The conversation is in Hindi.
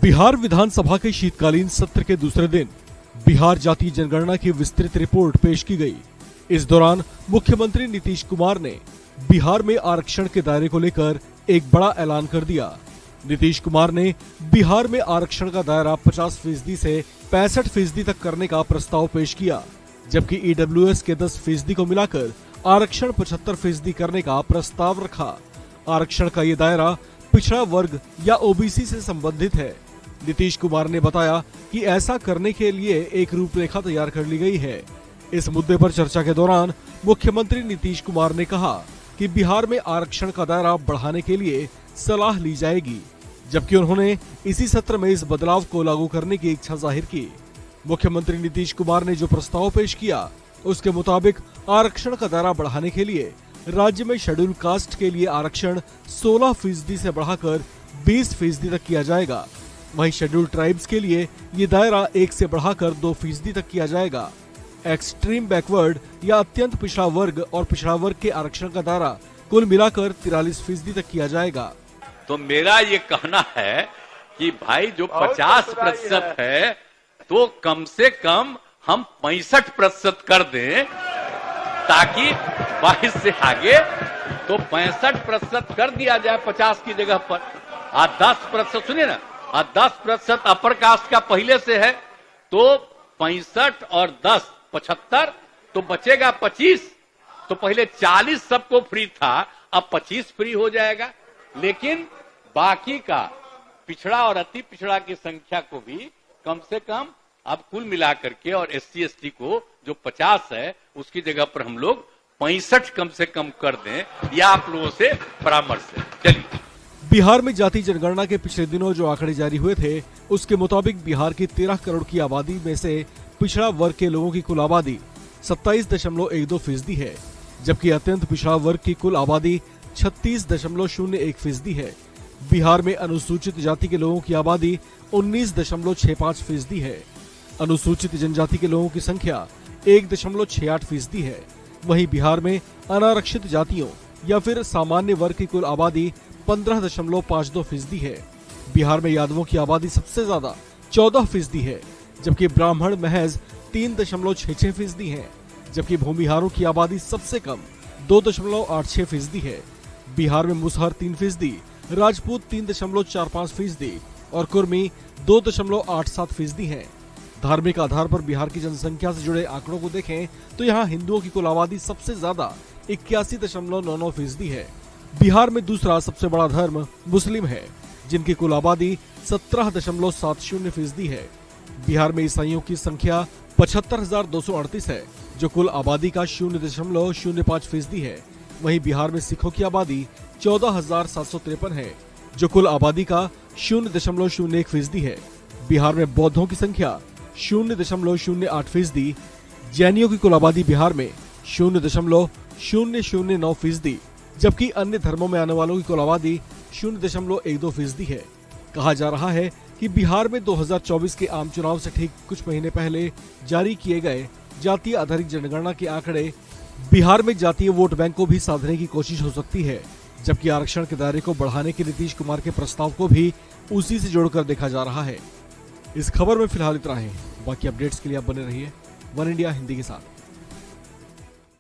बिहार विधानसभा के शीतकालीन सत्र के दूसरे दिन बिहार जातीय जनगणना की विस्तृत रिपोर्ट पेश की गई। इस दौरान मुख्यमंत्री नीतीश कुमार ने बिहार में आरक्षण के दायरे को लेकर एक बड़ा ऐलान कर दिया। नीतीश कुमार ने बिहार में आरक्षण का दायरा 50% से 65% तक करने का प्रस्ताव पेश किया, जबकि ईडब्ल्यूएस के 10% को मिलाकर आरक्षण 75% करने का प्रस्ताव रखा। आरक्षण का ये दायरा पिछड़ा वर्ग या ओबीसी से संबंधित है। नीतीश कुमार ने बताया कि ऐसा करने के लिए एक रूपरेखा तैयार कर ली गई है। इस मुद्दे पर चर्चा के दौरान मुख्यमंत्री नीतीश कुमार ने कहा कि बिहार में आरक्षण का दायरा बढ़ाने के लिए सलाह ली जाएगी, जबकि उन्होंने इसी सत्र में इस बदलाव को लागू करने की इच्छा जाहिर की। मुख्यमंत्री नीतीश कुमार ने जो प्रस्ताव पेश किया, उसके मुताबिक आरक्षण का दायरा बढ़ाने के लिए राज्य में शेड्यूल कास्ट के लिए आरक्षण 16% से बढ़ाकर 20% तक किया जाएगा। वहीं शेड्यूल ट्राइब्स के लिए ये दायरा 1 से बढ़ाकर 2% तक किया जाएगा। एक्सट्रीम बैकवर्ड या अत्यंत पिछड़ा वर्ग और पिछड़ा वर्ग के आरक्षण का दायरा कुल मिलाकर 43% तक किया जाएगा। तो मेरा ये कहना है कि भाई जो 50% है तो कम से कम हम 65% कर दें, ताकि 22 से आगे तो 65% कर दिया जाए 50 की जगह पर। 10% सुनिए ना, 10% अपर कास्ट का पहले से है तो 65 और 10 75, तो बचेगा 25। तो पहले 40 सबको फ्री था, अब 25 फ्री हो जाएगा। लेकिन बाकी का पिछड़ा और अति पिछड़ा की संख्या को भी कम से कम अब कुल मिलाकर के, और एससी एसटी को जो 50 है उसकी जगह पर हम लोग 65 कम से कम कर दें, या आप लोगों से परामर्श है। चलिए, बिहार में जातीय जनगणना के पिछले दिनों जो आंकड़े जारी हुए थे, उसके मुताबिक बिहार की 13 करोड़ की आबादी में से पिछड़ा वर्ग के लोगों की कुल आबादी 27.12% है, जबकि अत्यंत पिछड़ा वर्ग की कुल आबादी 36.01% है। बिहार में अनुसूचित जाति के लोगों की आबादी 19.65% है। अनुसूचित जनजाति के लोगों की संख्या 1.68% है। वहीं बिहार में अनारक्षित जातियों या फिर सामान्य वर्ग की कुल आबादी 15.52% है। बिहार में यादवों की आबादी सबसे ज्यादा 14% है, जबकि ब्राह्मण महज 3.66% है, जबकि भूमिहारों की आबादी सबसे कम 2.86% है। बिहार में मुसहर 3%, राजपूत 3.45% और कुर्मी 2.87% है। धार्मिक आधार पर बिहार की जनसंख्या से जुड़े आंकड़ों को देखें तो यहाँ हिंदुओं की कुल आबादी सबसे ज्यादा 81.99% है। बिहार में दूसरा सबसे बड़ा धर्म मुस्लिम है, जिनकी कुल आबादी 17.70% है। बिहार में ईसाइयों की संख्या 75,238 है, जो कुल आबादी का 0.05% है। वहीं बिहार में सिखों की आबादी 14,753 है, जो कुल आबादी का 0.01% है। बिहार में बौद्धों की संख्या 0.08%, जैनियों की कुल आबादी बिहार में 0.009%, जबकि अन्य धर्मों में आने वालों की कुल आबादी 0.12% है। कहा जा रहा है कि बिहार में 2024 के आम चुनाव से ठीक कुछ महीने पहले जारी किए गए जातीय आधारित जनगणना के आंकड़े बिहार में जातीय वोट बैंक को भी साधने की कोशिश हो सकती है, जबकि आरक्षण के दायरे को बढ़ाने के नीतीश कुमार के प्रस्ताव को भी उसी से जोड़कर देखा जा रहा है। इस खबर में फिलहाल इतना ही। बाकी अपडेट्स के लिए आप बने रहिए वन इंडिया हिंदी के साथ।